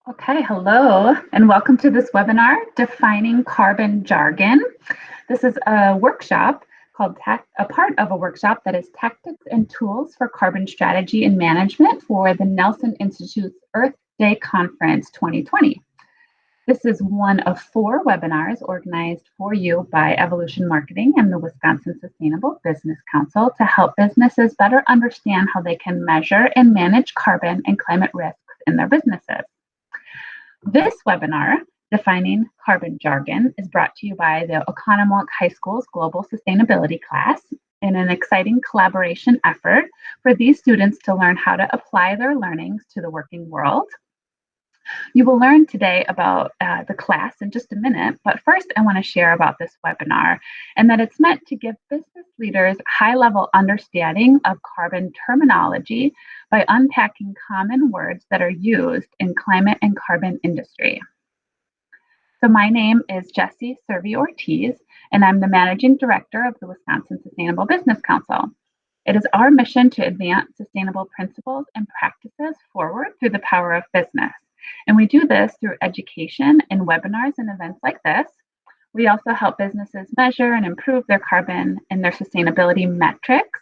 Okay, hello, and welcome to this webinar, Defining Carbon Jargon. This is a workshop a part of a workshop that is Tactics and Tools for Carbon Strategy and Management for the Nelson Institute's Earth Day Conference 2020. This is one of 4 webinars organized for you by Evolution Marketing and the Wisconsin Sustainable Business Council to help businesses better understand how they can measure and manage carbon and climate risks in their businesses. This webinar, Defining Carbon Jargon, is brought to you by the Oconomowoc High School's Global Sustainability class in an exciting collaboration effort for these students to learn how to apply their learnings to the working world. You will learn today about the class in just a minute, but first I want to share about this webinar and that it's meant to give business leaders high-level understanding of carbon terminology by unpacking common words that are used in climate and carbon industry. So my name is Jessie Servi-Ortiz, and I'm the Managing Director of the Wisconsin Sustainable Business Council. It is our mission to advance sustainable principles and practices forward through the power of business. And we do this through education and webinars and events like this. We also help businesses measure and improve their carbon and their sustainability metrics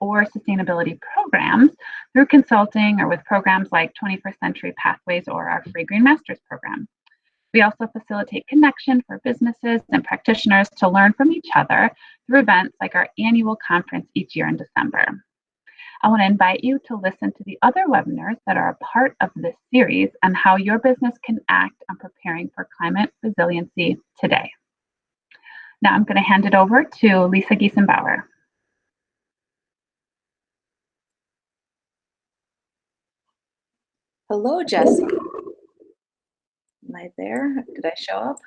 or sustainability programs through consulting or with programs like 21st Century Pathways or our Free Green Masters program. We also facilitate connection for businesses and practitioners to learn from each other through events like our annual conference each year in December. I want to invite you to listen to the other webinars that are a part of this series on how your business can act on preparing for climate resiliency today. Now I'm going to hand it over to Lisa Giselle. Hello, Jessie. Am I there? Did I show up?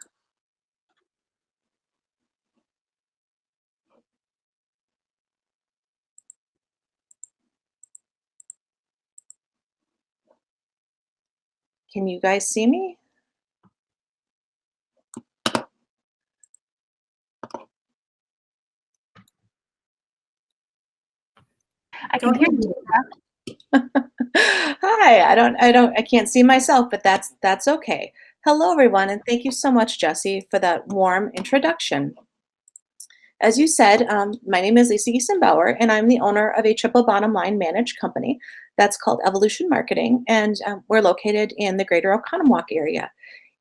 Can you guys see me? I can hear you. Hi, I can't see myself, but that's okay. Hello, everyone, and thank you so much, Jessie, for that warm introduction. As you said, my name is Lisa Giselle, and I'm the owner of a triple bottom line managed company that's called Evolution Marketing, and we're located in the greater Oconomowoc area.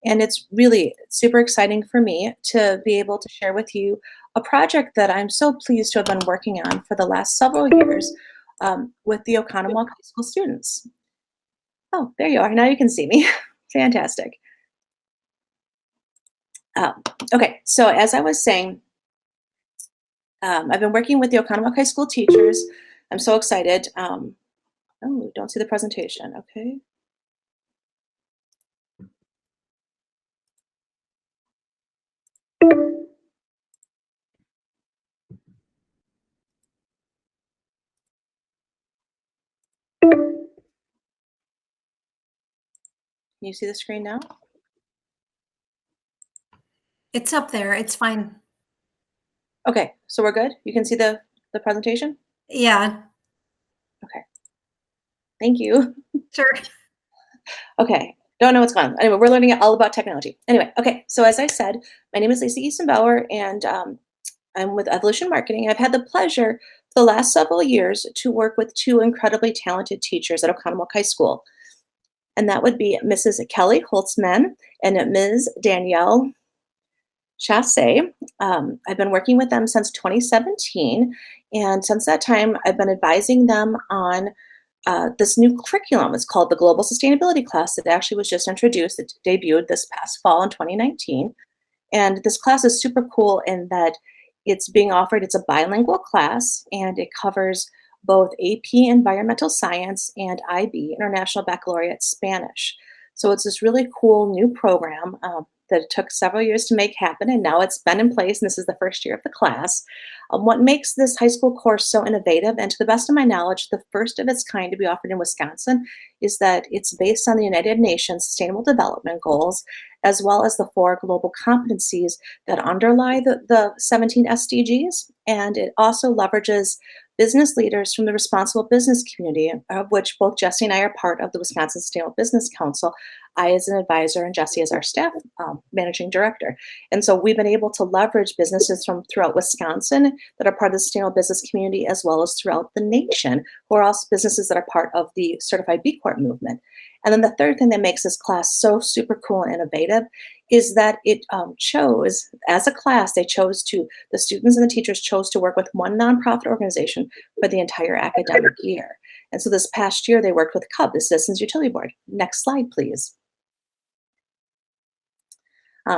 And it's really super exciting for me to be able to share with you a project that I'm so pleased to have been working on for the last several years with the Oconomowoc High School students. Oh, there you are. Now you can see me. Fantastic. Okay, so as I was saying, I've been working with the Oconomowoc High School teachers. I'm so excited. Oh, don't see the presentation. Okay. Can you see the screen now? It's up there. It's fine. Okay, so we're good? You can see the presentation? Yeah. Okay. Thank you. Sure. Okay. Don't know what's going on. Anyway, we're learning all about technology. Anyway, okay. So as I said, my name is Lisa Giselle, and I'm with Evolution Marketing. I've had the pleasure for the last several years to work with 2 incredibly talented teachers at Oconomowoc High School. And that would be Mrs. Kelly Holtzman and Ms. Danielle Chasse. I've been working with them since 2017. And since that time, I've been advising them on this new curriculum. It's called the Global Sustainability class. It actually was just introduced. It debuted this past fall in 2019. And this class is super cool in that it's being offered, it's a bilingual class, and it covers both AP Environmental Science and IB, International Baccalaureate Spanish. So it's this really cool new program that it took several years to make happen, and now it's been in place, and this is the first year of the class. What makes this high school course so innovative, and to the best of my knowledge, the first of its kind to be offered in Wisconsin, is that it's based on the United Nations Sustainable Development Goals, as well as the 4 global competencies that underlie the 17 SDGs. And it also leverages business leaders from the responsible business community, of which both Jesse and I are part of the Wisconsin Sustainable Business Council. I as an advisor and Jesse as our staff managing director. And so we've been able to leverage businesses from throughout Wisconsin that are part of the sustainable business community, as well as throughout the nation, who are also businesses that are part of the Certified B Corp movement. And then the third thing that makes this class so super cool and innovative is that it chose, as a class, the students and the teachers chose to work with one nonprofit organization for the entire academic year. And so this past year, they worked with CUB, the Citizens Utility Board. Next slide, please.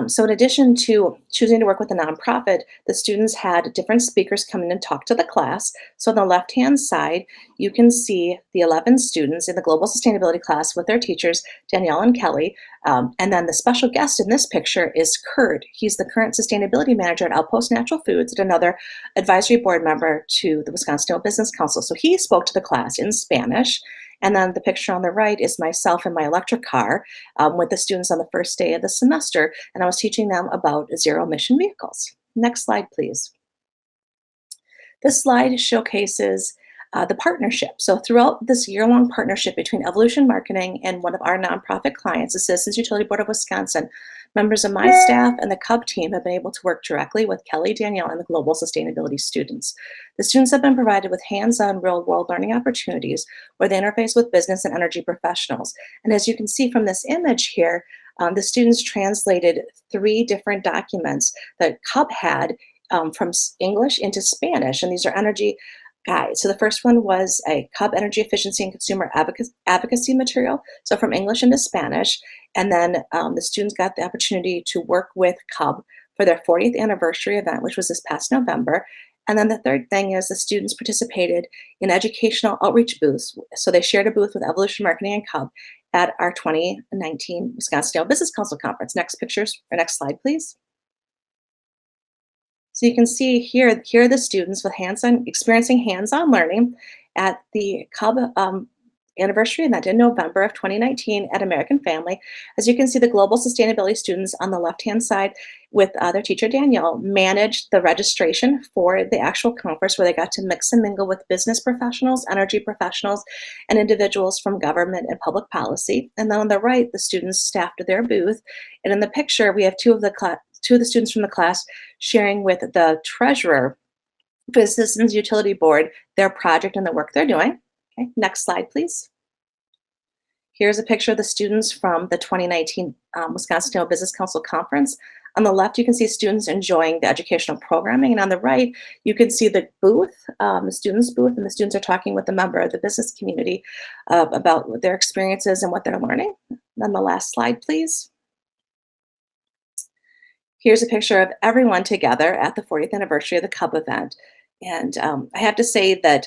So in addition to choosing to work with a nonprofit, the students had different speakers come in and talk to the class. So on the left-hand side, you can see the 11 students in the Global Sustainability class with their teachers, Danielle and Kelly. And then the special guest in this picture is Kurt. He's the current sustainability manager at Outpost Natural Foods and another advisory board member to the Wisconsin Sustainable Business Council. So he spoke to the class in Spanish. And then the picture on the right is myself in my electric car with the students on the first day of the semester, and I was teaching them about zero-emission vehicles. Next slide, please. This slide showcases the partnership. So throughout this year-long partnership between Evolution Marketing and one of our nonprofit clients, the Citizens Utility Board of Wisconsin, members of my staff and the CUB team have been able to work directly with Kelly, Danielle, and the global sustainability students. The students have been provided with hands-on real-world learning opportunities where they interface with business and energy professionals. And as you can see from this image here, the students translated 3 different documents that CUB had from English into Spanish, and these are energy guides. So the first one was a CUB energy efficiency and consumer advocacy material, so from English into Spanish. And then the students got the opportunity to work with CUB for their 40th anniversary event, which was this past November. And then the third thing is the students participated in educational outreach booths. So they shared a booth with Evolution Marketing and CUB at our 2019 Wisconsin Sustainable Business Council Conference. Next next slide, please. So you can see here are the students with experiencing hands-on learning at the CUB anniversary event in November of 2019 at American Family. As you can see, the global sustainability students on the left-hand side with their teacher Danielle managed the registration for the actual conference, where they got to mix and mingle with business professionals, energy professionals, and individuals from government and public policy. And then on the right, the students staffed their booth. And in the picture, we have two of the students from the class sharing with the treasurer for the Citizens Utility Board their project and the work they're doing. Okay, next slide, please. Here's a picture of the students from the 2019 Wisconsin Sustainable Business Council Conference. On the left, you can see students enjoying the educational programming, and on the right, you can see the booth, the students' booth, and the students are talking with a member of the business community about their experiences and what they're learning. On the last slide, please. Here's a picture of everyone together at the 40th anniversary of the CUB event. And I have to say that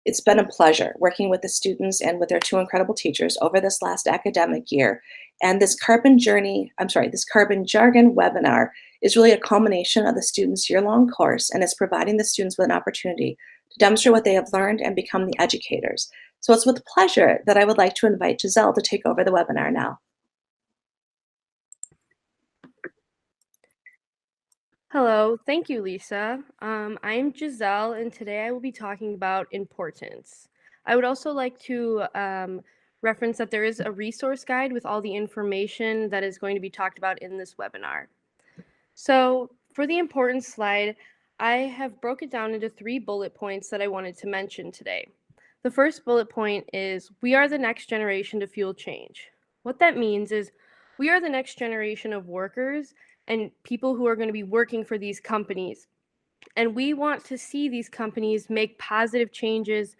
it's been a pleasure working with the students and with their 2 incredible teachers over this last academic year. And this Carbon Jargon webinar is really a culmination of the students' year-long course, and it's providing the students with an opportunity to demonstrate what they have learned and become the educators. So it's with pleasure that I would like to invite Giselle to take over the webinar now. Hello, thank you, Lisa. I'm Giselle, and today I will be talking about importance. I would also like to reference that there is a resource guide with all the information that is going to be talked about in this webinar. So for the importance slide, I have broken it down into 3 bullet points that I wanted to mention today. The first bullet point is, we are the next generation to fuel change. What that means is we are the next generation of workers and people who are going to be working for these companies. And we want to see these companies make positive changes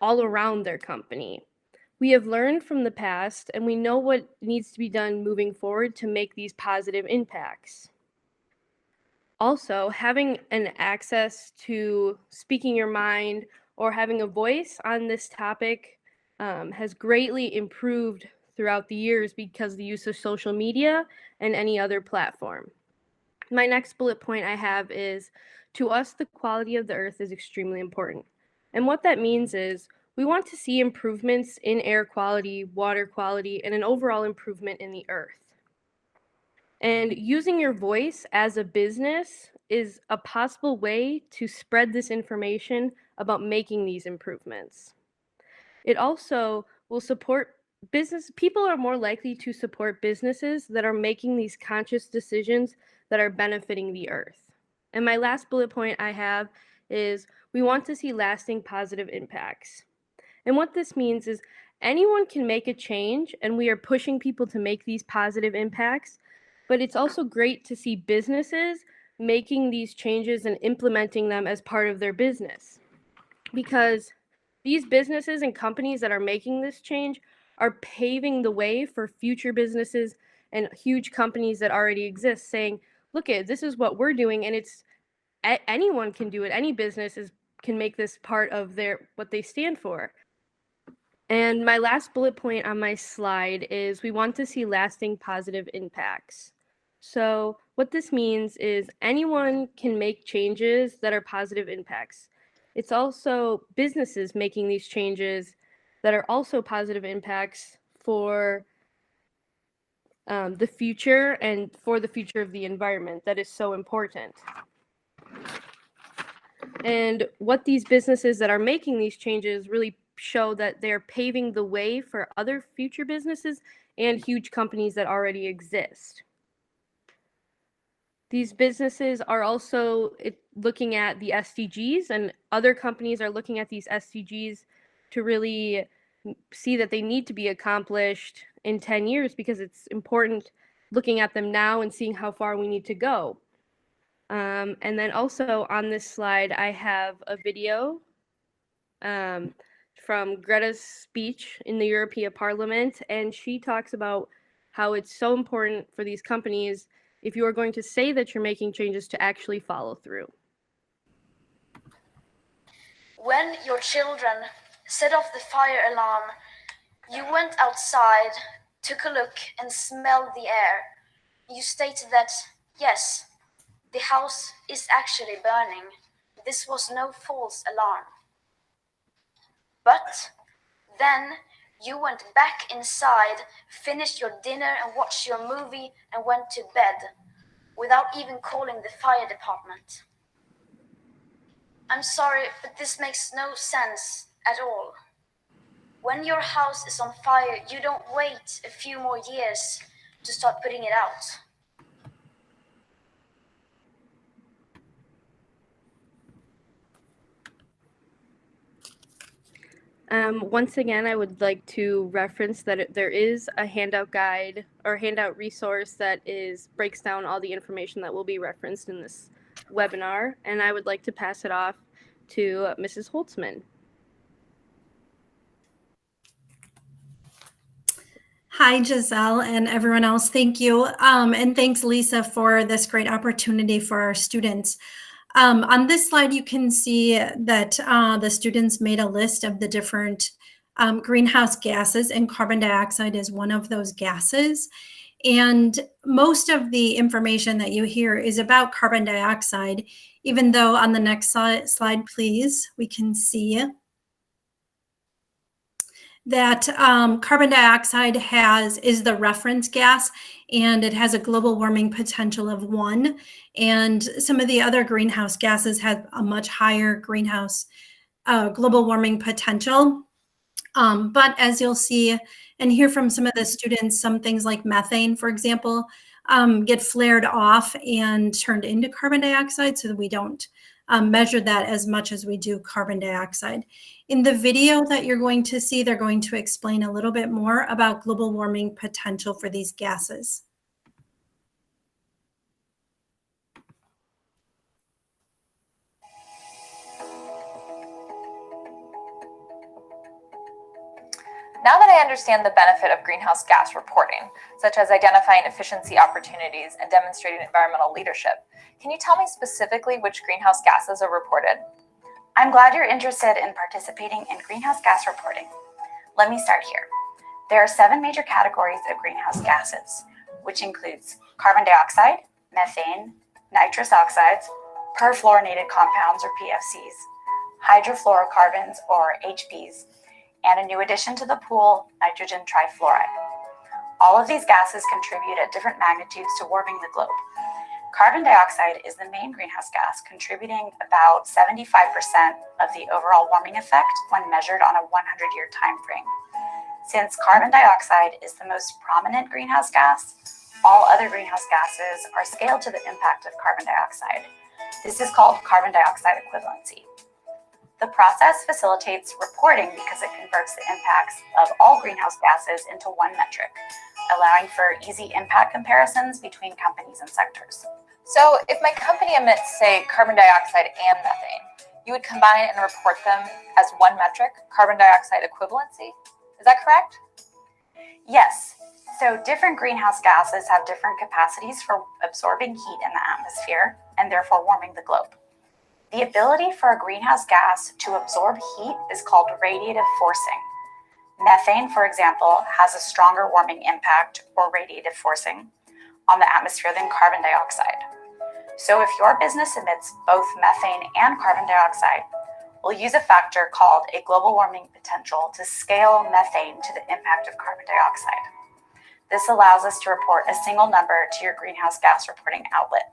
all around their company. We have learned from the past, and we know what needs to be done moving forward to make these positive impacts. Also, having an access to speaking your mind or having a voice on this topic has greatly improved throughout the years because of the use of social media and any other platform. My next bullet point I have is, to us, the quality of the earth is extremely important. And what that means is we want to see improvements in air quality, water quality, and an overall improvement in the earth. And using your voice as a business is a possible way to spread this information about making these improvements. It also will support business. People are more likely to support businesses that are making these conscious decisions that are benefiting the earth. And my last bullet point I have is we want to see lasting positive impacts. And what this means is anyone can make a change, and we are pushing people to make these positive impacts. But it's also great to see businesses making these changes and implementing them as part of their business. Because these businesses and companies that are making this change are paving the way for future businesses and huge companies that already exist, saying, look, this is what we're doing, and it's anyone can do it. Any business can make this part of what they stand for. And my last bullet point on my slide is we want to see lasting positive impacts. So what this means is anyone can make changes that are positive impacts. It's also businesses making these changes that are also positive impacts for the future and for the future of the environment that is so important. And what these businesses that are making these changes really show that they're paving the way for other future businesses and huge companies that already exist. These businesses are also looking at the SDGs, and other companies are looking at these SDGs to really see that they need to be accomplished in 10 years because it's important looking at them now and seeing how far we need to go. And then also on this slide, I have a video from Greta's speech in the European Parliament, and she talks about how it's so important for these companies, if you are going to say that you're making changes, to actually follow through. When your children set off the fire alarm, you went outside, took a look, and smelled the air. You stated that, yes, the house is actually burning. This was no false alarm. But then you went back inside, finished your dinner and watched your movie and went to bed without even calling the fire department. I'm sorry, but this makes no sense at all. When your house is on fire, you don't wait a few more years to start putting it out. Once again, I would like to reference that there is a handout guide or handout resource that breaks down all the information that will be referenced in this webinar, and I would like to pass it off to Mrs. Holtzman. Hi, Giselle and everyone else. Thank you. And thanks, Lisa, for this great opportunity for our students. On this slide, you can see that the students made a list of the different greenhouse gases, and carbon dioxide is one of those gases. And most of the information that you hear is about carbon dioxide, even though on the next slide, please, we can see that carbon dioxide is the reference gas, and it has a global warming potential of 1. And some of the other greenhouse gases have a much higher greenhouse global warming potential. But as you'll see and hear from some of the students, some things like methane, for example, get flared off and turned into carbon dioxide, so that we don't measure that as much as we do carbon dioxide. In the video that you're going to see, they're going to explain a little bit more about global warming potential for these gases. Now that I understand the benefit of greenhouse gas reporting, such as identifying efficiency opportunities and demonstrating environmental leadership, can you tell me specifically which greenhouse gases are reported? I'm glad you're interested in participating in greenhouse gas reporting. Let me start here. There are 7 major categories of greenhouse gases, which includes carbon dioxide, methane, nitrous oxides, perfluorinated compounds or PFCs, hydrofluorocarbons or HPs, and a new addition to the pool, nitrogen trifluoride. All of these gases contribute at different magnitudes to warming the globe. Carbon dioxide is the main greenhouse gas, contributing about 75% of the overall warming effect when measured on a 100-year time frame. Since carbon dioxide is the most prominent greenhouse gas, all other greenhouse gases are scaled to the impact of carbon dioxide. This is called carbon dioxide equivalency. The process facilitates reporting because it converts the impacts of all greenhouse gases into one metric, allowing for easy impact comparisons between companies and sectors. So if my company emits, say, carbon dioxide and methane, you would combine and report them as one metric, carbon dioxide equivalency? Is that correct? Yes. So different greenhouse gases have different capacities for absorbing heat in the atmosphere and therefore warming the globe. The ability for a greenhouse gas to absorb heat is called radiative forcing. Methane, for example, has a stronger warming impact, or radiative forcing, on the atmosphere than carbon dioxide. So if your business emits both methane and carbon dioxide, we'll use a factor called a global warming potential to scale methane to the impact of carbon dioxide. This allows us to report a single number to your greenhouse gas reporting outlet.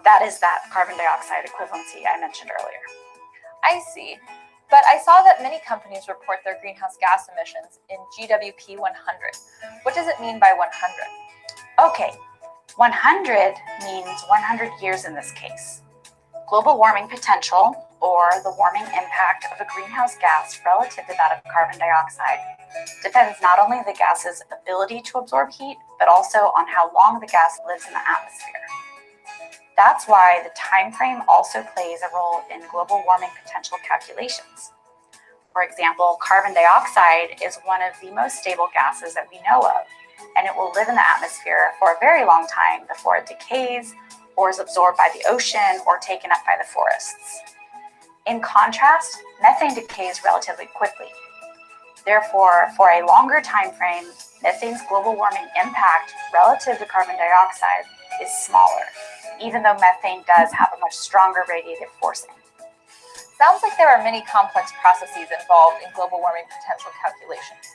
That is that carbon dioxide equivalency I mentioned earlier. I see. But I saw that many companies report their greenhouse gas emissions in GWP 100. What does it mean by 100? Okay, 100 means 100 years in this case. Global warming potential, or the warming impact of a greenhouse gas relative to that of carbon dioxide, depends not only on the gas's ability to absorb heat, but also on how long the gas lives in the atmosphere. That's why the time frame also plays a role in global warming potential calculations. For example, carbon dioxide is one of the most stable gases that we know of, and it will live in the atmosphere for a very long time before it decays or is absorbed by the ocean or taken up by the forests. In contrast, methane decays relatively quickly. Therefore, for a longer time frame, methane's global warming impact relative to carbon dioxide is smaller, even though methane does have a much stronger radiative forcing. Sounds like there are many complex processes involved in global warming potential calculations.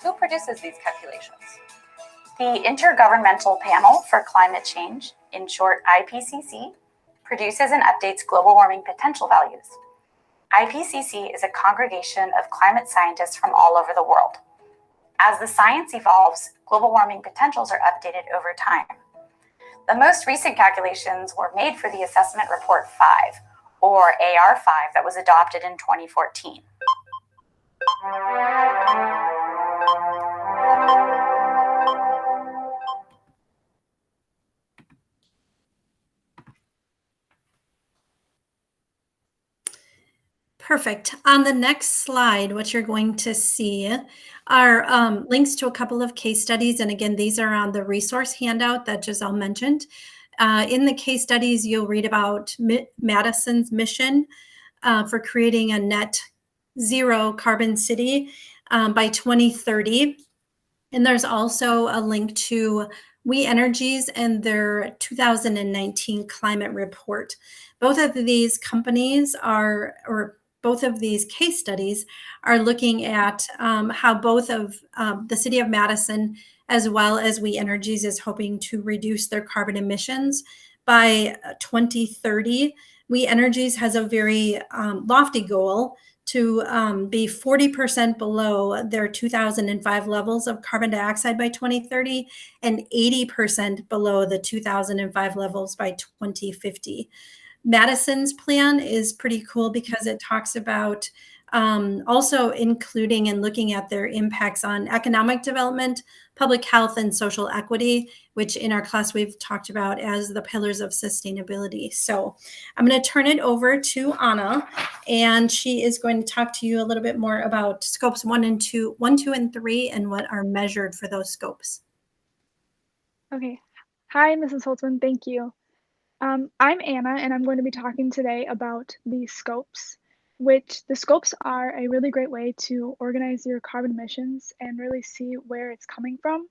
Who produces these calculations? The Intergovernmental Panel for Climate Change, in short IPCC, produces and updates global warming potential values. IPCC is a congregation of climate scientists from all over the world. As the science evolves, global warming potentials are updated over time. The most recent calculations were made for the Assessment Report 5, or AR5, that was adopted in 2014. Perfect. On the next slide, what you're going to see are links to a couple of case studies. And again, these are on the resource handout that Giselle mentioned. In the case studies, you'll read about Madison's mission for creating a net zero carbon city by 2030. And there's also a link to We Energies and their 2019 climate report. Both of these companies are, or both of these case studies are looking at how both of the city of Madison as well as We Energies is hoping to reduce their carbon emissions by 2030. We Energies has a very lofty goal to be 40% below their 2005 levels of carbon dioxide by 2030 and 80% below the 2005 levels by 2050. Madison's plan is pretty cool because it talks about also including and looking at their impacts on economic development, public health, and social equity, which in our class we've talked about as the pillars of sustainability. So I'm going to turn it over to Anna, and she is going to talk to you a little bit more about scopes 1, 2, and 3, and what are measured for those scopes. Okay. Hi, Mrs. Holtzman. Thank you. I'm Anna, and I'm going to be talking today about the scopes, which the scopes are a really great way to organize your carbon emissions and really see where it's coming from.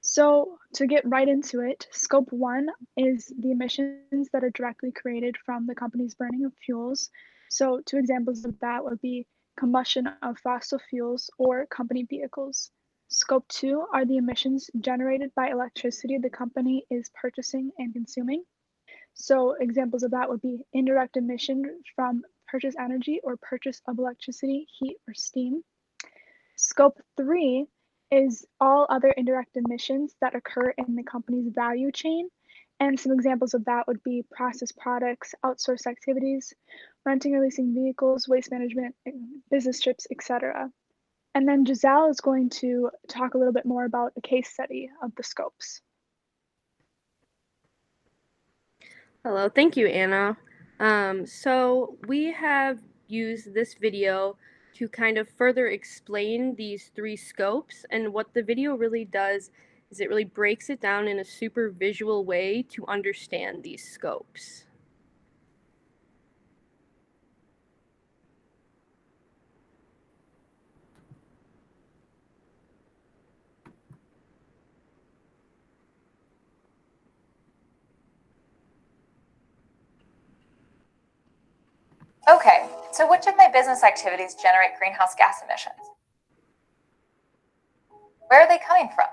So to get right into it, scope 1 is the emissions that are directly created from the company's burning of fuels. So 2 examples of that would be combustion of fossil fuels or company vehicles. Scope 2 are the emissions generated by electricity the company is purchasing and consuming. So examples of that would be indirect emission from purchase energy or purchase of electricity, heat, or steam. Scope 3 is all other indirect emissions that occur in the company's value chain. And some examples of that would be processed products, outsourced activities, renting or leasing vehicles, waste management, business trips, etc. And then Giselle is going to talk a little bit more about a case study of the scopes. Hello, thank you, Anna. So we have used this video to kind of further explain these three scopes, and what the video really does is it really breaks it down in a super visual way to understand these scopes. Okay, so which of my business activities generate greenhouse gas emissions? Where are they coming from?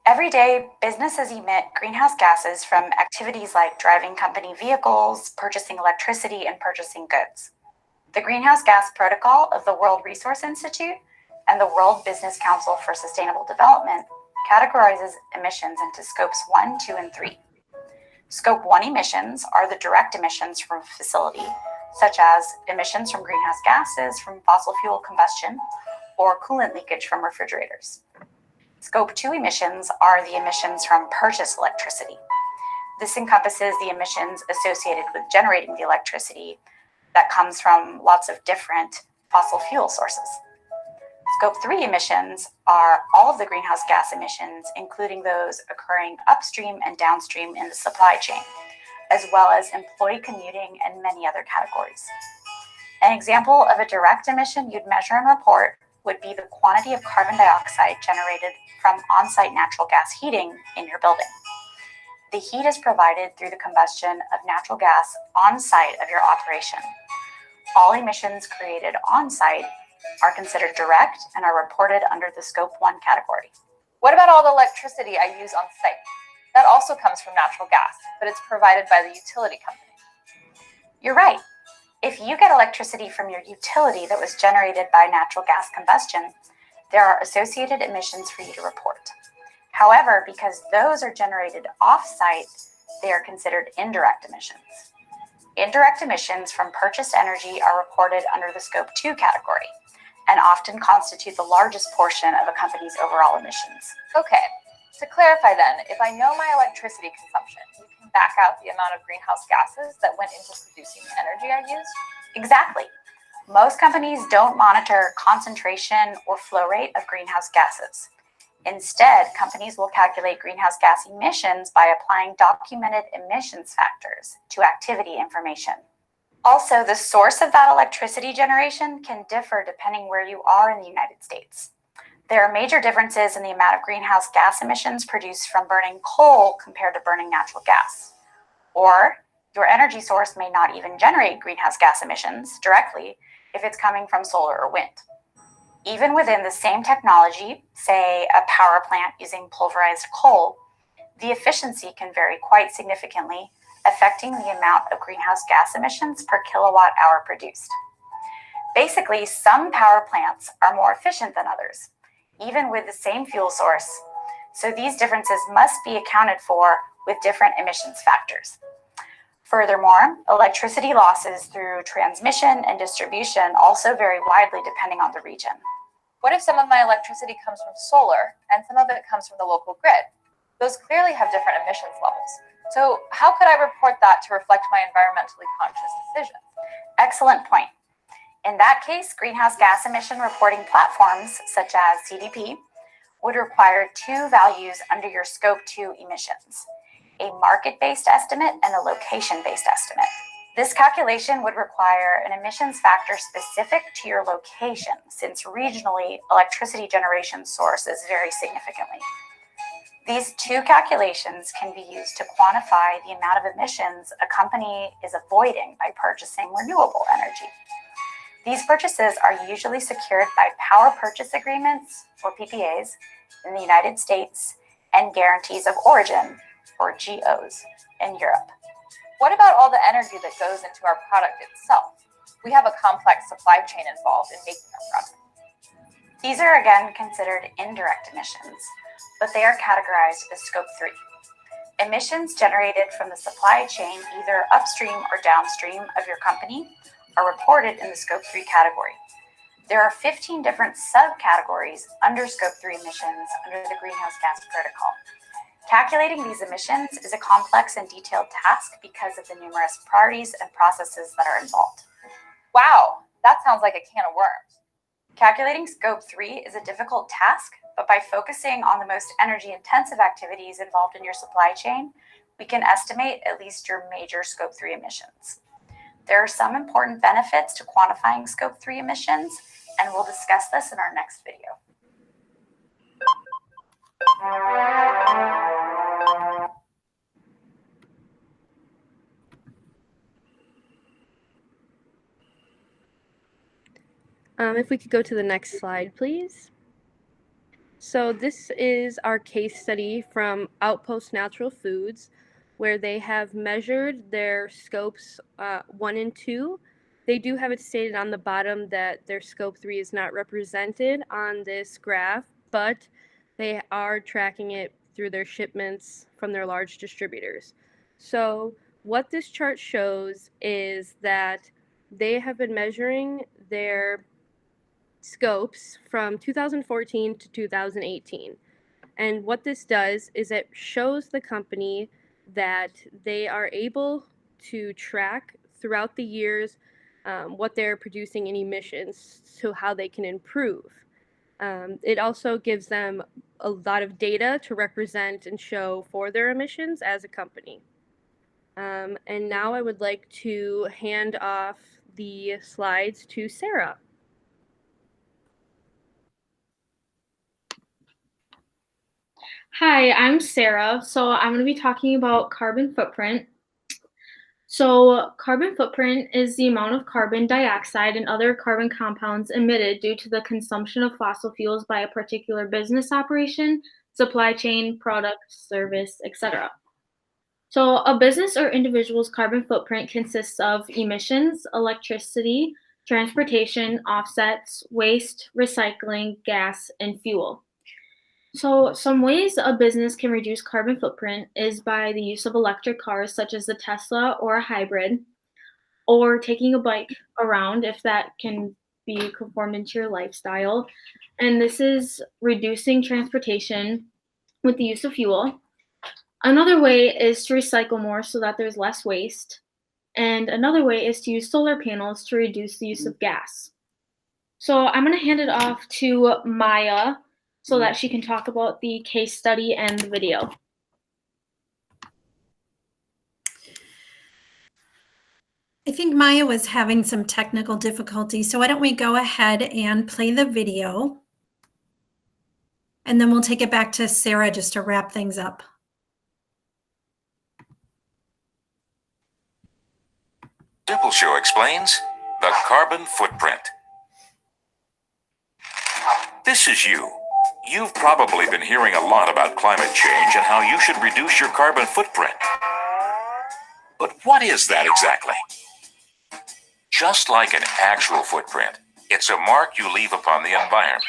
Every day, businesses emit greenhouse gases from activities like driving company vehicles, purchasing electricity, and purchasing goods. The Greenhouse Gas Protocol of the World Resources Institute and the World Business Council for Sustainable Development categorizes emissions into scopes 1, 2, and 3. Scope 1 emissions are the direct emissions from a facility, such as emissions from greenhouse gases from fossil fuel combustion or coolant leakage from refrigerators. Scope 2 emissions are the emissions from purchased electricity. This encompasses the emissions associated with generating the electricity that comes from lots of different fossil fuel sources. Scope 3 emissions are all of the greenhouse gas emissions, including those occurring upstream and downstream in the supply chain, as well as employee commuting and many other categories. An example of a direct emission you'd measure and report would be the quantity of carbon dioxide generated from on-site natural gas heating in your building. The heat is provided through the combustion of natural gas on-site of your operation. All emissions created on-site are considered direct and are reported under the Scope 1 category. What about all the electricity I use on site? That also comes from natural gas, but it's provided by the utility company. You're right. If you get electricity from your utility that was generated by natural gas combustion, there are associated emissions for you to report. However, because those are generated off-site, they are considered indirect emissions. Indirect emissions from purchased energy are reported under the Scope 2 category and often constitute the largest portion of a company's overall emissions. Okay, to clarify then, if I know my electricity consumption, you can back out the amount of greenhouse gases that went into producing the energy I used? Exactly. Most companies don't monitor concentration or flow rate of greenhouse gases. Instead, companies will calculate greenhouse gas emissions by applying documented emissions factors to activity information. Also, the source of that electricity generation can differ depending where you are in the United States. There are major differences in the amount of greenhouse gas emissions produced from burning coal compared to burning natural gas. Or your energy source may not even generate greenhouse gas emissions directly if it's coming from solar or wind. Even within the same technology, say a power plant using pulverized coal, the efficiency can vary quite significantly, affecting the amount of greenhouse gas emissions per kilowatt hour produced. Basically, some power plants are more efficient than others, even with the same fuel source, so these differences must be accounted for with different emissions factors. Furthermore, electricity losses through transmission and distribution also vary widely depending on the region. What if some of my electricity comes from solar and some of it comes from the local grid? Those clearly have different emissions levels. So how could I report that to reflect my environmentally conscious decisions? Excellent point. In that case, greenhouse gas emission reporting platforms such as CDP would require two values under your Scope 2 emissions: a market-based estimate and a location-based estimate. This calculation would require an emissions factor specific to your location, since regionally electricity generation sources vary significantly. These two calculations can be used to quantify the amount of emissions a company is avoiding by purchasing renewable energy. These purchases are usually secured by power purchase agreements, or PPAs, in the United States and guarantees of origin, or GOs, in Europe. What about all the energy that goes into our product itself? We have a complex supply chain involved in making our product. These are again considered indirect emissions, but they are categorized as Scope 3. Emissions generated from the supply chain, either upstream or downstream of your company, are reported in the Scope 3 category. There are 15 different subcategories under Scope 3 emissions under the Greenhouse Gas Protocol. Calculating these emissions is a complex and detailed task because of the numerous priorities and processes that are involved. Wow, that sounds like a can of worms. Calculating Scope 3 is a difficult task, but by focusing on the most energy-intensive activities involved in your supply chain, we can estimate at least your major Scope 3 emissions. There are some important benefits to quantifying Scope 3 emissions, and we'll discuss this in our next video. If we could go to the next slide, please. So this is our case study from Outpost Natural Foods, where they have measured their scopes 1 and 2. They do have it stated on the bottom that their scope 3 is not represented on this graph, but they are tracking it through their shipments from their large distributors. So what this chart shows is that they have been measuring their scopes from 2014 to 2018. And what this does is it shows the company that they are able to track throughout the years what they're producing in emissions, so how they can improve. It also gives them a lot of data to represent and show for their emissions as a company. And now I would like to hand off the slides to Sarah. Hi, I'm Sarah. So I'm going to be talking about carbon footprint. So carbon footprint is the amount of carbon dioxide and other carbon compounds emitted due to the consumption of fossil fuels by a particular business operation, supply chain, product, service, etc. So a business or individual's carbon footprint consists of emissions, electricity, transportation, offsets, waste, recycling, gas, and fuel. So some ways a business can reduce carbon footprint is by the use of electric cars such as the Tesla or a hybrid, or taking a bike around if that can be conformed into your lifestyle. And this is reducing transportation with the use of fuel. Another way is to recycle more so that there's less waste. And another way is to use solar panels to reduce the use of gas. So I'm going to hand it off to Maya so that she can talk about the case study and the video. I think Maya was having some technical difficulties, so why don't we go ahead and play the video, and then we'll take it back to Sarah just to wrap things up. Simple Show explains the carbon footprint. This is you. You've probably been hearing a lot about climate change and how you should reduce your carbon footprint. But what is that exactly? Just like an actual footprint, it's a mark you leave upon the environment.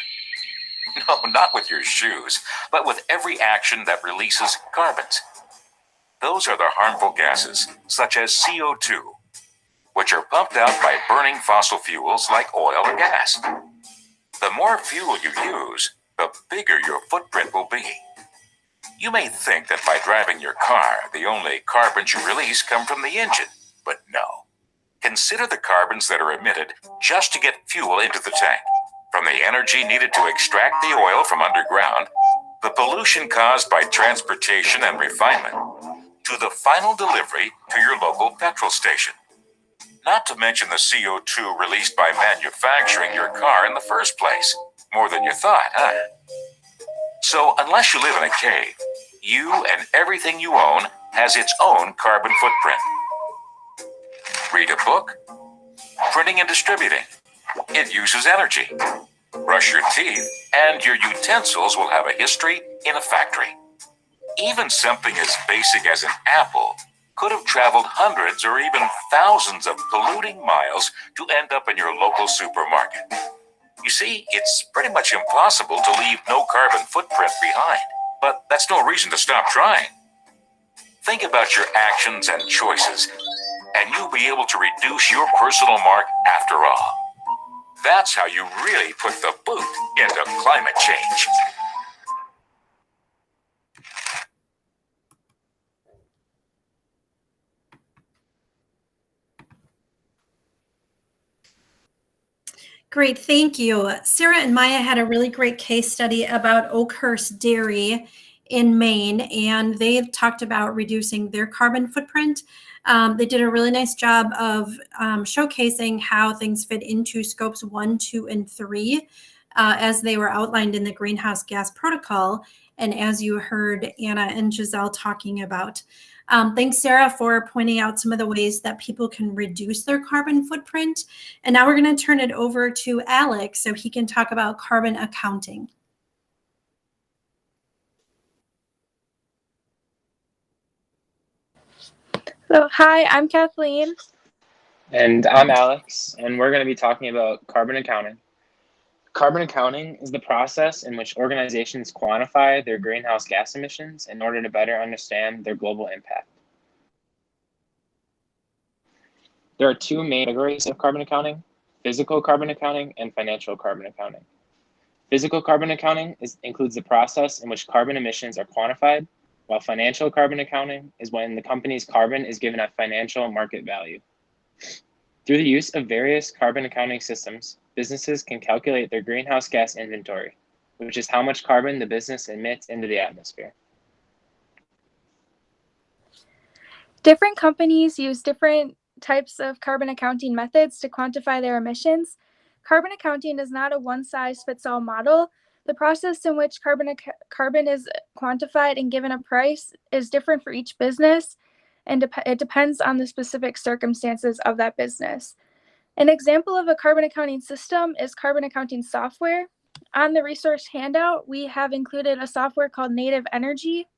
No, not with your shoes, but with every action that releases carbons. Those are the harmful gases, such as CO2, which are pumped out by burning fossil fuels like oil or gas. The more fuel you use, the bigger your footprint will be. You may think that by driving your car, the only carbons you release come from the engine, but no. Consider the carbons that are emitted just to get fuel into the tank. From the energy needed to extract the oil from underground, the pollution caused by transportation and refinement, to the final delivery to your local petrol station. Not to mention the CO2 released by manufacturing your car in the first place. More than you thought, huh? So unless you live in a cave, you and everything you own has its own carbon footprint. Read a book, printing and distributing, It uses energy. Brush your teeth, and your utensils will have a history in a factory. Even something as basic as an apple could have traveled hundreds or even thousands of polluting miles to end up in your local supermarket. You see, it's pretty much impossible to leave no carbon footprint behind, but that's no reason to stop trying. Think about your actions and choices, and you'll be able to reduce your personal mark after all. That's how you really put the boot into climate change. Great, thank you. Sarah and Maya had a really great case study about Oakhurst Dairy in Maine, and they talked about reducing their carbon footprint. They did a really nice job of showcasing how things fit into scopes 1, 2, and 3 as they were outlined in the greenhouse gas protocol, and as you heard Anna and Giselle talking about. Thanks, Sarah, for pointing out some of the ways that people can reduce their carbon footprint. And now we're going to turn it over to Alex so he can talk about carbon accounting. So, hi, I'm Kathleen. And I'm Alex, and we're going to be talking about carbon accounting. Carbon accounting is the process in which organizations quantify their greenhouse gas emissions in order to better understand their global impact. There are two main categories of carbon accounting: physical carbon accounting and financial carbon accounting. Physical carbon accounting includes the process in which carbon emissions are quantified, while financial carbon accounting is when the company's carbon is given a financial market value. Through the use of various carbon accounting systems, businesses can calculate their greenhouse gas inventory, which is how much carbon the business emits into the atmosphere. Different companies use different types of carbon accounting methods to quantify their emissions. Carbon accounting is not a one-size-fits-all model. The process in which carbon is quantified and given a price is different for each business, and it depends on the specific circumstances of that business. An example of a carbon accounting system is carbon accounting software. On the resource handout, we have included a software called Native Energy.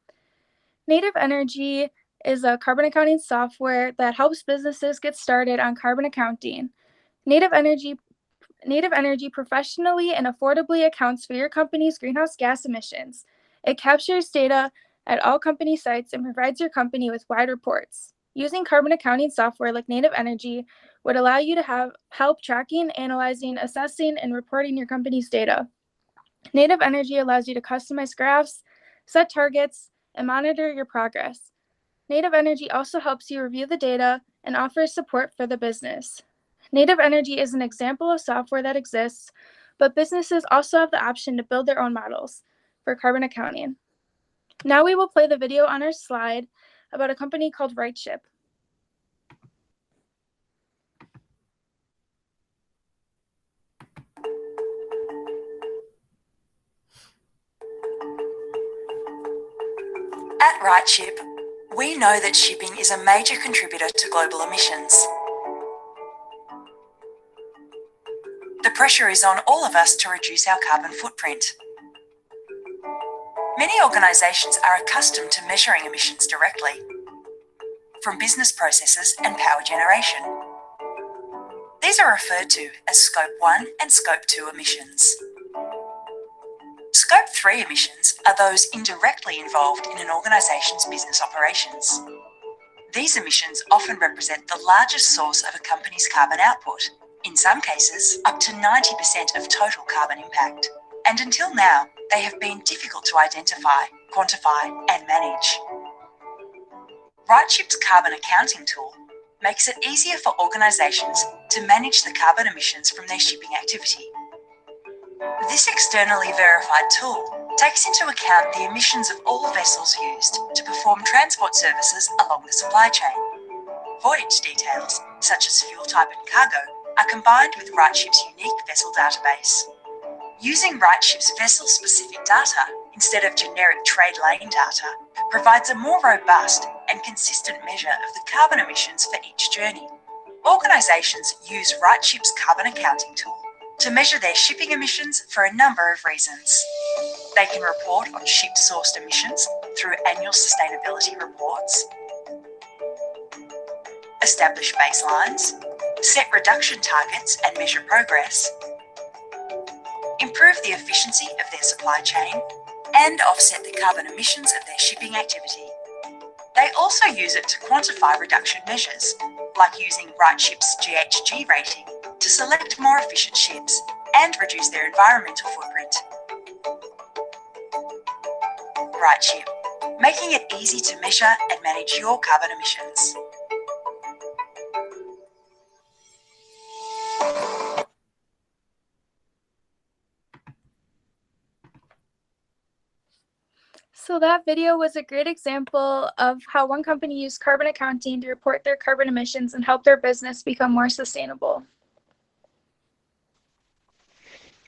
Native Energy is a carbon accounting software that helps businesses get started on carbon accounting. Native Energy professionally and affordably accounts for your company's greenhouse gas emissions. It captures data at all company sites and provides your company with wide reports. Using carbon accounting software like Native Energy would allow you to have help tracking, analyzing, assessing, and reporting your company's data. Native Energy allows you to customize graphs, set targets, and monitor your progress. Native Energy also helps you review the data and offers support for the business. Native Energy is an example of software that exists, but businesses also have the option to build their own models for carbon accounting. Now we will play the video on our slide about a company called RightShip. At RightShip, we know that shipping is a major contributor to global emissions. The pressure is on all of us to reduce our carbon footprint. Many organisations are accustomed to measuring emissions directly, from business processes and power generation. These are referred to as Scope 1 and Scope 2 emissions. Scope 3 emissions are those indirectly involved in an organisation's business operations. These emissions often represent the largest source of a company's carbon output, in some cases up to 90% of total carbon impact. And until now, they have been difficult to identify, quantify, and manage. RightShip's carbon accounting tool makes it easier for organisations to manage the carbon emissions from their shipping activity. This externally verified tool takes into account the emissions of all vessels used to perform transport services along the supply chain. Voyage details, such as fuel type and cargo, are combined with RightShip's unique vessel database. Using RightShip's vessel-specific data instead of generic trade lane data provides a more robust and consistent measure of the carbon emissions for each journey. Organisations use RightShip's carbon accounting tool to measure their shipping emissions for a number of reasons. They can report on ship-sourced emissions through annual sustainability reports, establish baselines, set reduction targets and measure progress, improve the efficiency of their supply chain, and offset the carbon emissions of their shipping activity. They also use it to quantify reduction measures, like using RightShip's GHG rating to select more efficient ships and reduce their environmental footprint. RightShip, making it easy to measure and manage your carbon emissions. So that video was a great example of how one company used carbon accounting to report their carbon emissions and help their business become more sustainable.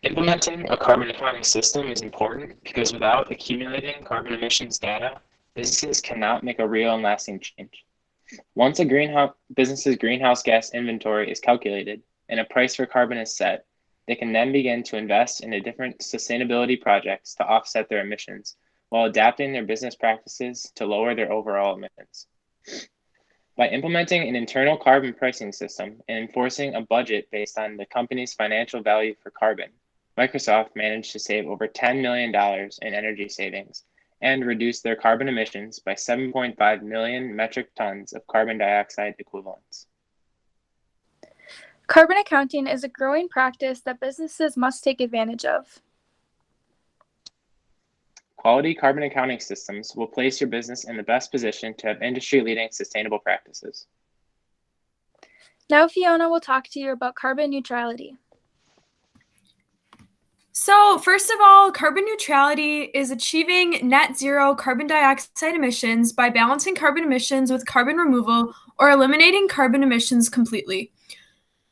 Implementing a carbon accounting system is important because without accumulating carbon emissions data, businesses cannot make a real and lasting change. Once a business's greenhouse gas inventory is calculated and a price for carbon is set, they can then begin to invest in different sustainability projects to offset their emissions while adapting their business practices to lower their overall emissions. By implementing an internal carbon pricing system and enforcing a budget based on the company's financial value for carbon, Microsoft managed to save over $10 million in energy savings and reduce their carbon emissions by 7.5 million metric tons of carbon dioxide equivalents. Carbon accounting is a growing practice that businesses must take advantage of. Quality carbon accounting systems will place your business in the best position to have industry-leading sustainable practices. Now Fiona will talk to you about carbon neutrality. So first of all, carbon neutrality is achieving net zero carbon dioxide emissions by balancing carbon emissions with carbon removal or eliminating carbon emissions completely.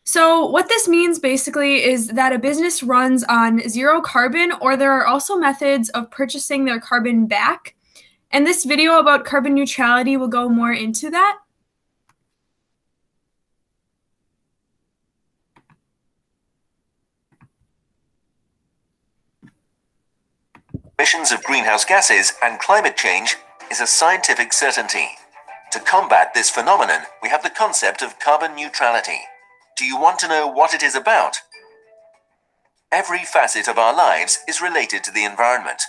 So what this means basically is that a business runs on zero carbon, or there are also methods of purchasing their carbon back. And this video about carbon neutrality will go more into that. Emissions of greenhouse gases and climate change is a scientific certainty. To combat this phenomenon, we have the concept of carbon neutrality. Do you want to know what it is about? Every facet of our lives is related to the environment.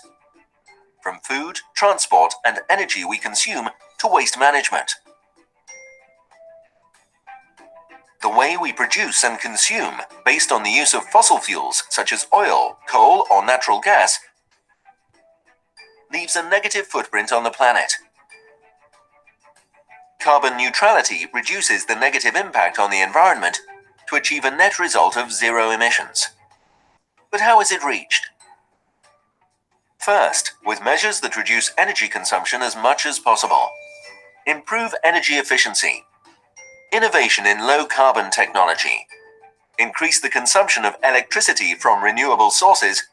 From food, transport, and energy we consume to waste management. The way we produce and consume, based on the use of fossil fuels such as oil, coal, or natural gas, leaves a negative footprint on the planet. Carbon neutrality reduces the negative impact on the environment to achieve a net result of zero emissions. But how is it reached? First, with measures that reduce energy consumption as much as possible. Improve energy efficiency. Innovation in low-carbon technology. Increase the consumption of electricity from renewable sources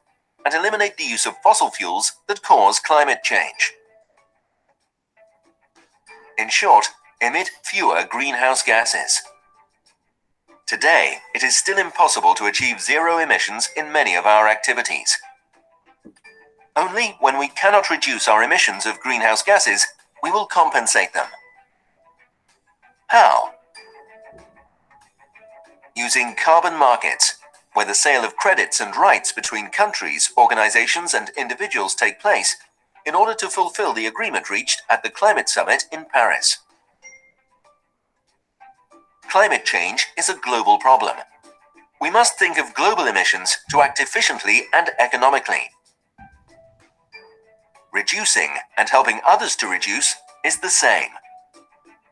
and eliminate the use of fossil fuels that cause climate change. In short, emit fewer greenhouse gases. Today, it is still impossible to achieve zero emissions in many of our activities. Only when we cannot reduce our emissions of greenhouse gases, we will compensate them. How? Using carbon markets, where the sale of credits and rights between countries, organizations, and individuals take place in order to fulfill the agreement reached at the Climate Summit in Paris. Climate change is a global problem. We must think of global emissions to act efficiently and economically. Reducing and helping others to reduce is the same.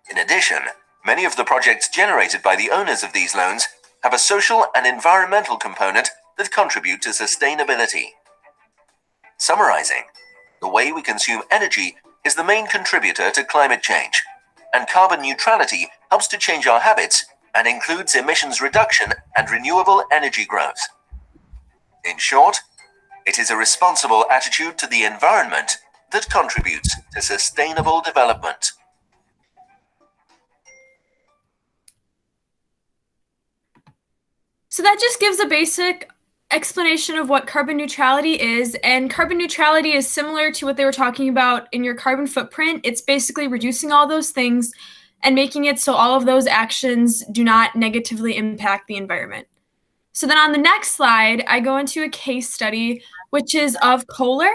In addition, many of the projects generated by the owners of these loans have a social and environmental component that contribute to sustainability. Summarizing, the way we consume energy is the main contributor to climate change, and carbon neutrality helps to change our habits and includes emissions reduction and renewable energy growth. In short, it is a responsible attitude to the environment that contributes to sustainable development. So that just gives a basic explanation of what carbon neutrality is. And carbon neutrality is similar to what they were talking about in your carbon footprint. It's basically reducing all those things and making it so all of those actions do not negatively impact the environment. So then on the next slide, I go into a case study, which is of Kohler.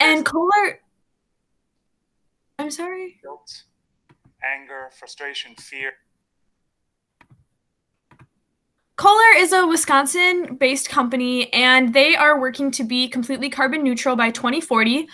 And Kohler, I'm sorry. Guilt, anger, frustration, fear. Kohler is a Wisconsin-based company, and they are working to be completely carbon neutral by 2040.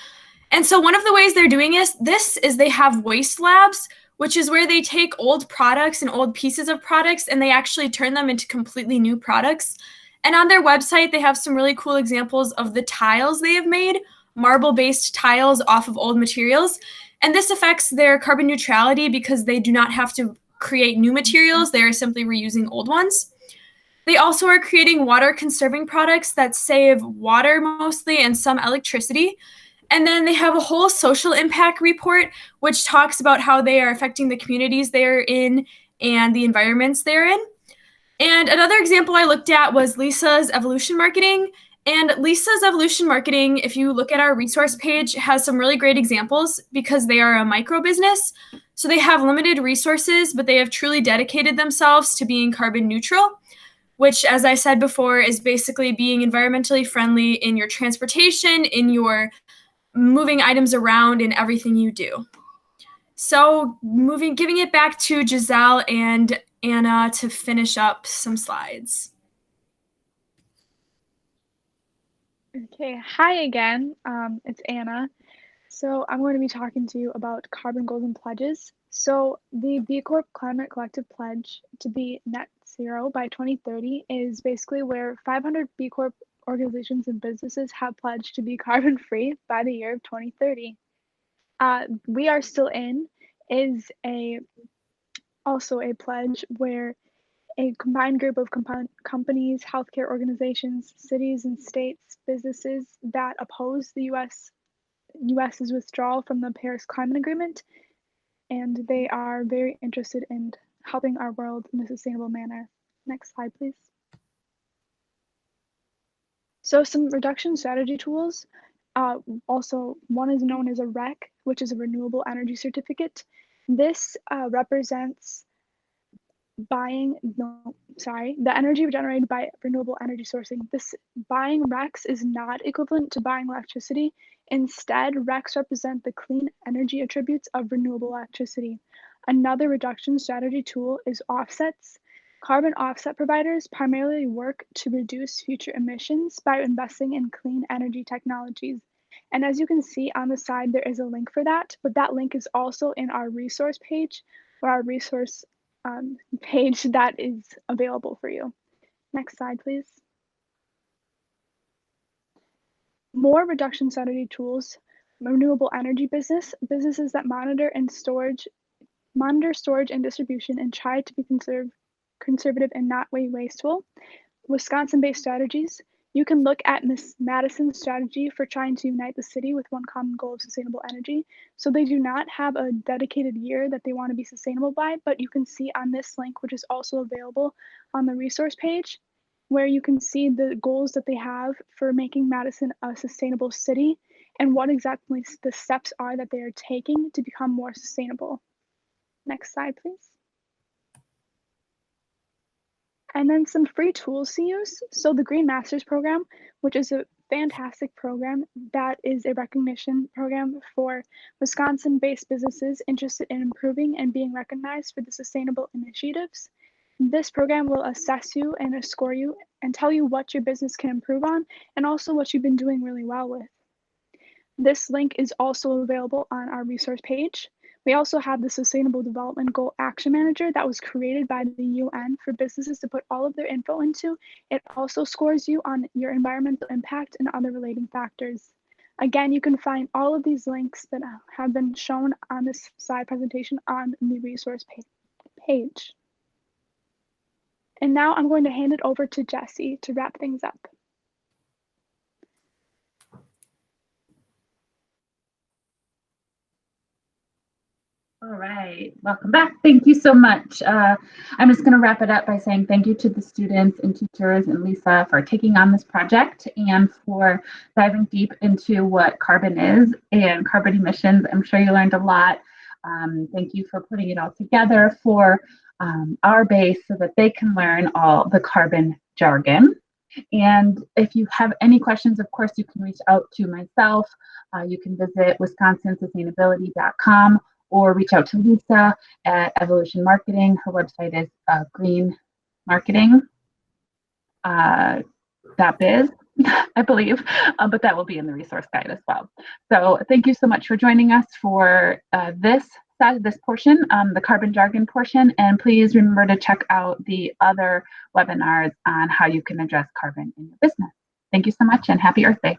And so one of the ways they're doing this is they have waste labs, which is where they take old products and old pieces of products and they actually turn them into completely new products. And on their website, they have some really cool examples of the tiles they have made, marble-based tiles off of old materials. And this affects their carbon neutrality because they do not have to create new materials. They are simply reusing old ones. They also are creating water-conserving products that save water mostly and some electricity. And then they have a whole social impact report, which talks about how they are affecting the communities they're in and the environments they're in. And another example I looked at was Lisa's Evolution Marketing. And Lisa's Evolution Marketing, if you look at our resource page, has some really great examples because they are a micro business. So they have limited resources, but they have truly dedicated themselves to being carbon neutral, which, as I said before, is basically being environmentally friendly in your transportation, in your moving items around, in everything you do. So giving it back to Giselle and Anna to finish up some slides. Okay, hi again. It's Anna. So I'm going to be talking to you about carbon goals and pledges. So the B Corp Climate Collective pledge to be net zero by 2030 is basically where 500 B Corp organizations and businesses have pledged to be carbon free by the year of 2030. We Are Still In is also a pledge where a combined group of companies, healthcare organizations, cities and states, businesses that oppose the US's withdrawal from the Paris Climate Agreement, and they are very interested in helping our world in a sustainable manner. Next slide, please. So some reduction strategy tools. Also, one is known as a REC, which is a renewable energy certificate. This represents the energy generated by renewable energy sourcing. This buying RECs is not equivalent to buying electricity. Instead, RECs represent the clean energy attributes of renewable electricity. Another reduction strategy tool is offsets. Carbon offset providers primarily work to reduce future emissions by investing in clean energy technologies. And as you can see on the side, there is a link for that, but that link is also in our resource page, or our resource page that is available for you. Next slide, please. More reduction strategy tools. Renewable energy businesses that monitor storage and distribution and try to be conservative and not wasteful. Wisconsin-based strategies. You can look at Miss Madison's strategy for trying to unite the city with one common goal of sustainable energy. So they do not have a dedicated year that they want to be sustainable by, but you can see on this link, which is also available on the resource page, where you can see the goals that they have for making Madison a sustainable city and what exactly the steps are that they are taking to become more sustainable. Next slide, please. And then some free tools to use. So the Green Masters program, which is a fantastic program that is a recognition program for Wisconsin-based businesses interested in improving and being recognized for the sustainable initiatives. This program will assess you and score you and tell you what your business can improve on and also what you've been doing really well with. This link is also available on our resource page. We also have the Sustainable Development Goal Action Manager that was created by the UN for businesses to put all of their info into. It also scores you on your environmental impact and other relating factors. Again, you can find all of these links that have been shown on this slide presentation on the resource page. And now I'm going to hand it over to Jessie to wrap things up. All right, welcome back. Thank you so much. I'm just going to wrap it up by saying thank you to the students and teachers and Lisa for taking on this project and for diving deep into what carbon is and carbon emissions. I'm sure you learned a lot. Thank you for putting it all together for our base so that they can learn all the carbon jargon. And if you have any questions, of course, you can reach out to myself. You can visit wisconsinsustainability.com or reach out to Lisa at Evolution Marketing. Her website is greenmarketing.biz, I believe, but that will be in the resource guide as well. So thank you so much for joining us for this portion, the carbon jargon portion, and please remember to check out the other webinars on how you can address carbon in your business. Thank you so much and happy Earth Day.